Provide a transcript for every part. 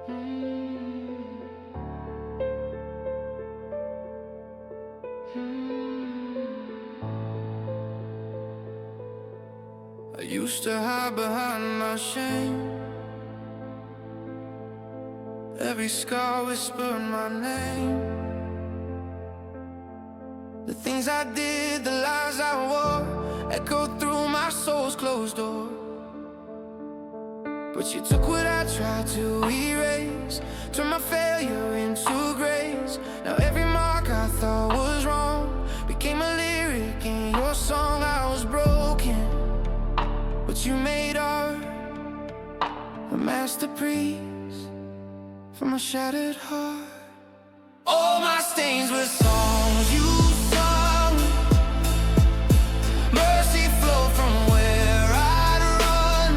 I used to hide behind my shame. Every scar whispered my name. The things I did, the lies I wore, echoed through my soul's closed door. But you took what I tried to erase, turned my failure into grace. Now every mark I thought was wrong became a lyric in your song. I was broken, but you made art, a masterpiece from a shattered heart. All my stains were songs you sung. Mercy flowed from where I'd run.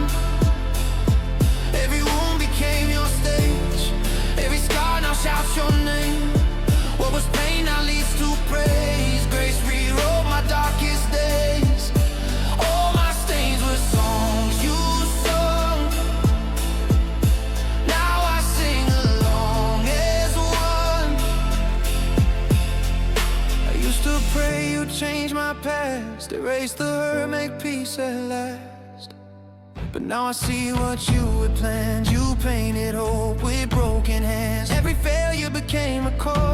Every wound became your stage. Every scar now shouts your name. What was pain now leads to praise. Grace rewrote my darkest days. All my stains were songs you sung. Now I sing along as one. I used to pray you'd change my past, erase the hurt, make peace at last. But now I see what you had planned. You painted hope with broken hands. Every failure became a call.